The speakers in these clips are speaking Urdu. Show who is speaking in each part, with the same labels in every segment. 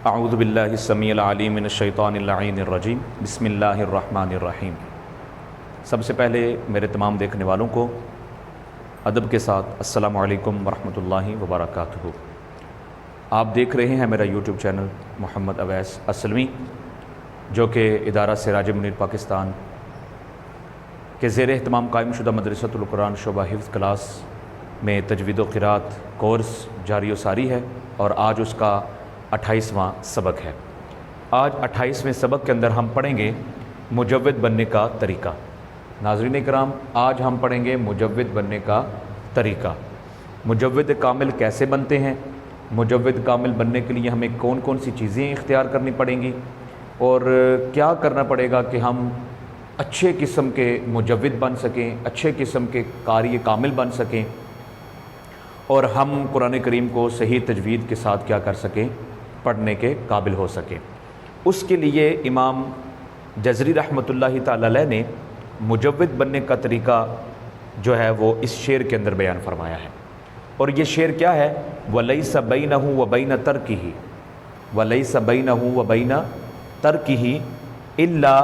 Speaker 1: اعوذ باللہ السمیع العلیم من الشیطان اللعین الرجیم بسم اللہ الرحمن الرحیم۔ سب سے پہلے میرے تمام دیکھنے والوں کو ادب کے ساتھ السلام علیکم ورحمۃ اللہ وبرکاتہ۔ آپ دیکھ رہے ہیں میرا یوٹیوب چینل محمد اویس اسلمی، جو کہ ادارہ سراج منیر پاکستان کے زیر اہتمام قائم شدہ مدرسۃ القرآن شعبہ حفظ کلاس میں تجوید و قرات کورس جاری و ساری ہے، اور آج اس کا 28واں سبق ہے۔ آج 28ویں سبق کے اندر ہم پڑھیں گے مجود بننے کا طریقہ۔ ناظرین کرام، آج ہم پڑھیں گے مجود بننے کا طریقہ۔ مجود کامل کیسے بنتے ہیں، مجود کامل بننے کے لیے ہمیں کون کون سی چیزیں اختیار کرنی پڑیں گی، اور کیا کرنا پڑے گا کہ ہم اچھے قسم کے مجود بن سکیں، اچھے قسم کے قاری کامل بن سکیں، اور ہم قرآن کریم کو صحیح تجوید کے ساتھ کیا کر سکیں، پڑھنے کے قابل ہو سکیں۔ اس کے لیے امام جزری رحمۃ اللہ تعالی علیہ نے مجود بننے کا طریقہ جو ہے وہ اس شعر کے اندر بیان فرمایا ہے، اور یہ شعر کیا ہے؟ وَلَيْسَ بَيْنَهُ وَبَيْنَ تَرْكِهِ وَلَيْسَ بَيْنَهُ وَبَيْنَ تَرْكِهِ إِلَّا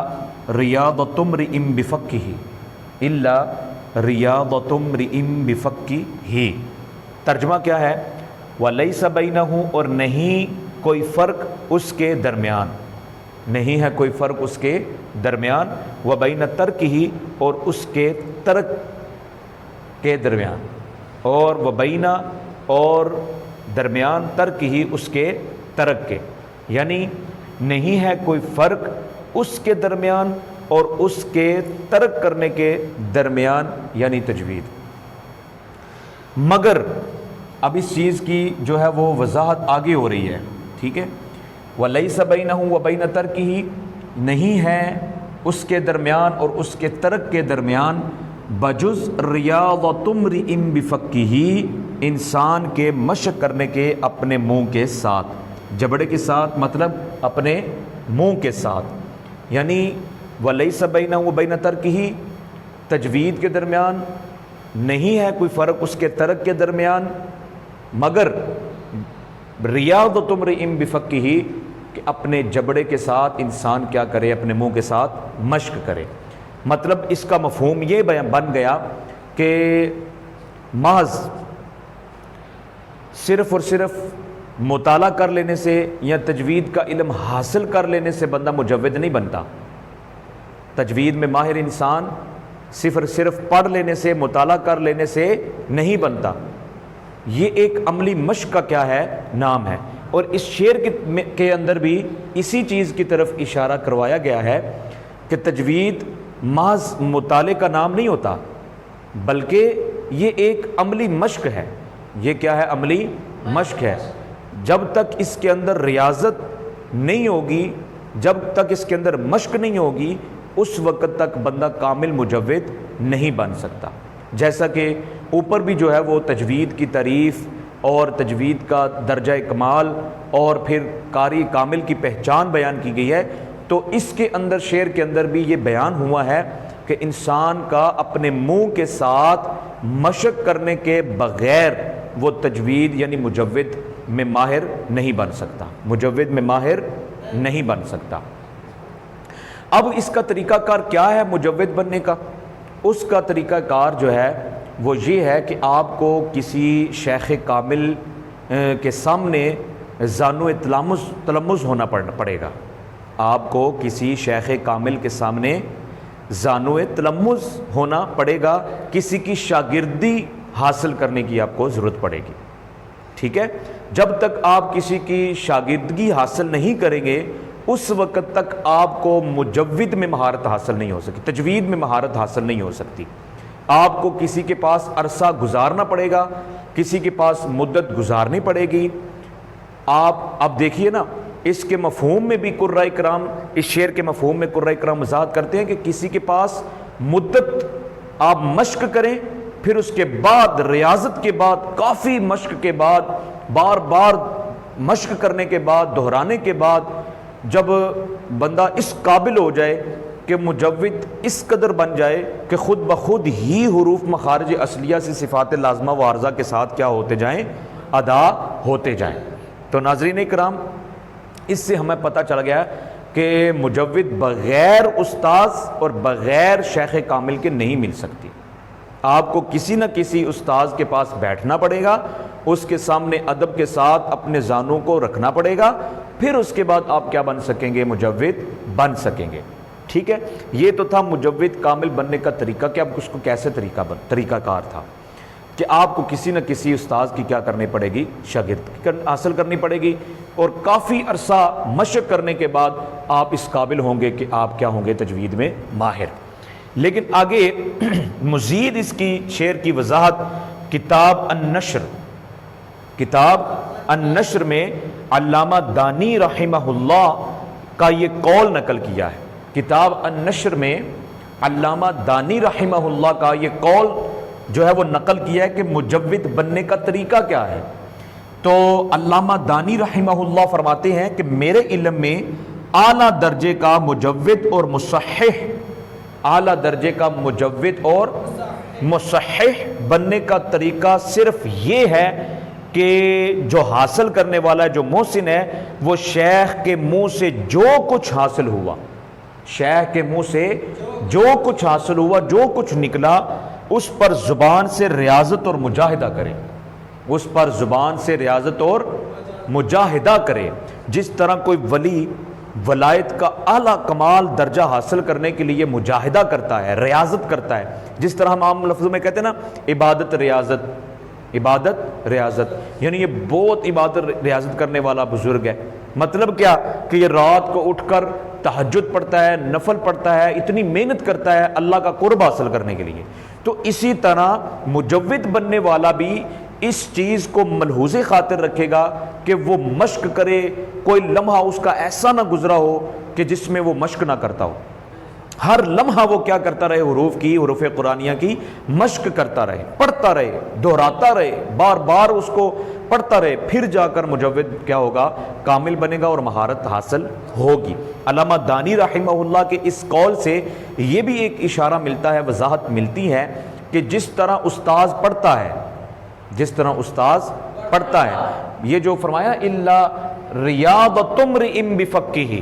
Speaker 1: رِيَاضَةُ امْرِئٍ بِفَقِّهِ إِلَّا رِيَاضَةُ امْرِئٍ بِفَقِّهِ۔ ترجمہ کیا ہے؟ وَلَيْسَ بَيْنَهُ، اور نہیں کوئی فرق اس کے درمیان، نہیں ہے کوئی فرق اس کے درمیان، وَبَيْنَ تَرْكِهِ، اور اس کے ترک کے درمیان، اور وَبَيْنَ، اور درمیان تَرْكِهِ، اس کے ترک کے، یعنی نہیں ہے کوئی فرق اس کے درمیان اور اس کے ترک کرنے کے درمیان، یعنی تجوید۔ مگر اب اس چیز کی جو ہے وہ وضاحت آگے ہو رہی ہے، ٹھیک ہے؟ وَلَيْسَ بَيْنَهُ وَبَيْنَ تَرْكِهِ، نہیں ہے اس کے درمیان اور اس کے ترک کے درمیان، بجز رِيَاضَةُ امْرِئٍ بِفَقِّهِ، انسان کے مشق کرنے کے اپنے منہ کے ساتھ، جبڑے کے ساتھ، مطلب اپنے منہ کے ساتھ، یعنی وَلَيْسَ بَيْنَهُ وَبَيْنَ تَرْكِهِ، تجوید کے درمیان نہیں ہے کوئی فرق اس کے ترک کے درمیان، مگر ریاضۃ امرئ بفقہ، کہ اپنے جبڑے کے ساتھ انسان کیا کرے، اپنے منہ کے ساتھ مشق کرے۔ مطلب اس کا مفہوم یہ بن گیا کہ محض صرف اور صرف مطالعہ کر لینے سے یا تجوید کا علم حاصل کر لینے سے بندہ مجود نہیں بنتا۔ تجوید میں ماہر انسان صرف پڑھ لینے سے، مطالعہ کر لینے سے نہیں بنتا، یہ ایک عملی مشق کا کیا ہے، نام ہے۔ اور اس شعر کے اندر بھی اسی چیز کی طرف اشارہ کروایا گیا ہے کہ تجوید محض مطالعے کا نام نہیں ہوتا، بلکہ یہ ایک عملی مشق ہے۔ یہ کیا ہے؟ عملی مشق ہے۔ جب تک اس کے اندر ریاضت نہیں ہوگی، جب تک اس کے اندر مشق نہیں ہوگی، اس وقت تک بندہ کامل مجود نہیں بن سکتا۔ جیسا کہ اوپر بھی جو ہے وہ تجوید کی تعریف اور تجوید کا درجہ کمال اور پھر قاری کامل کی پہچان بیان کی گئی ہے، تو اس کے اندر شعر کے اندر بھی یہ بیان ہوا ہے کہ انسان کا اپنے منہ کے ساتھ مشق کرنے کے بغیر وہ تجوید یعنی مجود میں ماہر نہیں بن سکتا، مجود میں ماہر نہیں بن سکتا۔ اب اس کا طریقہ کار کیا ہے مجود بننے کا؟ اس کا طریقہ کار جو ہے وہ یہ ہے کہ آپ کو کسی شیخ کامل کے سامنے زانو تلمذ ہونا پڑے گا۔ آپ کو کسی شیخ کامل کے سامنے زانو تلمذ ہونا پڑے گا، کسی کی شاگردی حاصل کرنے کی آپ کو ضرورت پڑے گی، ٹھیک ہے؟ جب تک آپ کسی کی شاگردگی حاصل نہیں کریں گے، اس وقت تک آپ کو مجود میں مہارت حاصل نہیں ہو سکتی، تجوید میں مہارت حاصل نہیں ہو سکتی۔ آپ کو کسی کے پاس عرصہ گزارنا پڑے گا، کسی کے پاس مدت گزارنی پڑے گی۔ آپ اب دیکھیے نا، اس کے مفہوم میں بھی قرائے کرام، اس شعر کے مفہوم میں قرائے کرام وضاحت کرتے ہیں کہ کسی کے پاس مدت آپ مشق کریں، پھر اس کے بعد ریاضت کے بعد، کافی مشق کے بعد، بار بار مشق کرنے کے بعد، دہرانے کے بعد، جب بندہ اس قابل ہو جائے کہ مجود اس قدر بن جائے کہ خود بخود ہی حروف مخارج اصلیہ سے صفات لازمہ و عارضہ کے ساتھ کیا ہوتے جائیں، ادا ہوتے جائیں۔ تو ناظرین کرام، اس سے ہمیں پتہ چل گیا کہ مجود بغیر استاذ اور بغیر شیخ کامل کے نہیں مل سکتی. آپ کو کسی نہ کسی استاذ کے پاس بیٹھنا پڑے گا، اس کے سامنے ادب کے ساتھ اپنے زانوں کو رکھنا پڑے گا، پھر اس کے بعد آپ کیا بن سکیں گے؟ مجود بن سکیں گے. ٹھیک ہے، یہ تو تھا مجود کامل بننے کا طریقہ کہ اب اس کو کیسے طریقہ کار تھا کہ آپ کو کسی نہ کسی استاذ کی کیا کرنی پڑے گی؟ شاگرد حاصل کرنی پڑے گی، اور کافی عرصہ مشق کرنے کے بعد آپ اس قابل ہوں گے کہ آپ کیا ہوں گے؟ تجوید میں ماہر. لیکن آگے مزید اس کی شعر کی وضاحت کتاب النشر میں علامہ دانی رحمہ اللہ کا یہ قول نقل کیا ہے. کتاب النشر میں علامہ دانی رحمہ اللہ کا یہ قول جو ہے وہ نقل کیا ہے کہ مجود بننے کا طریقہ کیا ہے. تو علامہ دانی رحمہ اللہ فرماتے ہیں کہ میرے علم میں اعلیٰ درجے کا مجود اور مصحح، اعلیٰ درجے کا مجود اور مصحح بننے کا طریقہ صرف یہ ہے کہ جو حاصل کرنے والا ہے، جو محسن ہے، وہ شیخ کے منہ سے جو کچھ حاصل ہوا، شیخ کے منہ سے جو کچھ حاصل ہوا، جو کچھ نکلا، اس پر زبان سے ریاضت اور مجاہدہ کرے، اس پر زبان سے ریاضت اور مجاہدہ کرے. جس طرح کوئی ولی ولایت کا اعلیٰ کمال درجہ حاصل کرنے کے لیے مجاہدہ کرتا ہے، ریاضت کرتا ہے، جس طرح ہم عام لفظوں میں کہتے ہیں نا عبادت ریاضت، یعنی یہ بہت عبادت ریاضت کرنے والا بزرگ ہے. مطلب کیا کہ یہ رات کو اٹھ کر تہجد پڑھتا ہے، نفل پڑھتا ہے، اتنی محنت کرتا ہے اللہ کا قرب حاصل کرنے کے لیے. تو اسی طرح مجود بننے والا بھی اس چیز کو ملحوظ خاطر رکھے گا کہ وہ مشق کرے، کوئی لمحہ اس کا ایسا نہ گزرا ہو کہ جس میں وہ مشق نہ کرتا ہو. ہر لمحہ وہ کیا کرتا رہے؟ حروف قرآنیہ کی مشق کرتا رہے، پڑھتا رہے، دہراتا رہے، بار بار اس کو پڑھتا رہے، پھر جا کر مجود کیا ہوگا؟ کامل بنے گا اور مہارت حاصل ہوگی. علامہ دانی رحمہ اللہ کے اس قول سے یہ بھی ایک اشارہ ملتا ہے، وضاحت ملتی ہے کہ جس طرح استاذ پڑھتا ہے، یہ جو فرمایا الا ریاضۃ امرئ بفقہ،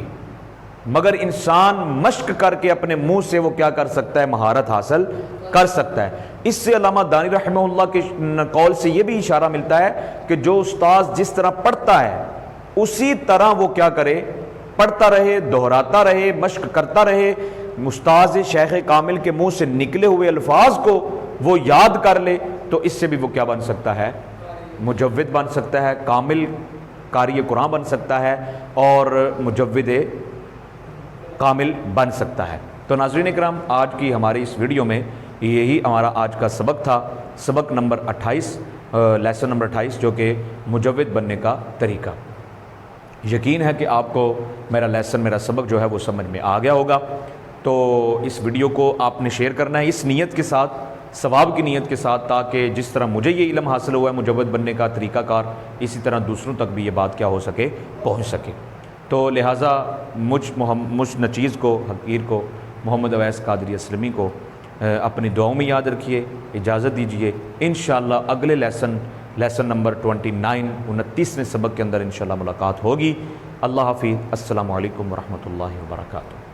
Speaker 1: مگر انسان مشق کر کے اپنے منہ سے وہ کیا کر سکتا ہے؟ مہارت حاصل کر سکتا ہے. اس سے علامہ دانی رحمہ اللہ کے قول سے یہ بھی اشارہ ملتا ہے کہ جو استاذ جس طرح پڑھتا ہے اسی طرح وہ کیا کرے؟ پڑھتا رہے، دہراتا رہے، مشق کرتا رہے، استاذ شیخ کامل کے منہ سے نکلے ہوئے الفاظ کو وہ یاد کر لے، تو اس سے بھی وہ کیا بن سکتا ہے؟ مجود بن سکتا ہے، کامل قاری قرآن بن سکتا ہے اور مجود کامل بن سکتا ہے. تو ناظرین کرام، آج کی ہماری اس ویڈیو میں یہی ہمارا آج کا سبق تھا، سبق نمبر 28، لیسن نمبر 28، جو کہ مجود بننے کا طریقہ. یقین ہے کہ آپ کو میرا سبق جو ہے وہ سمجھ میں آ گیا ہوگا. تو اس ویڈیو کو آپ نے شیئر کرنا ہے اس نیت کے ساتھ، ثواب کی نیت کے ساتھ، تاکہ جس طرح مجھے یہ علم حاصل ہوا ہے مجود بننے کا طریقہ کار، اسی طرح دوسروں تک بھی یہ بات کیا ہو سکے؟ پہنچ سکے. تو لہٰذا مجھ نچیز کو، حقیر کو، محمد اویس قادری اسلمی کو اپنی دعاؤں میں یاد رکھیے. اجازت دیجیے، انشاءاللہ اگلے لیسن نمبر 29 سبق کے اندر انشاءاللہ ملاقات ہوگی. اللہ حافظ. السلام علیکم ورحمۃ اللہ وبرکاتہ.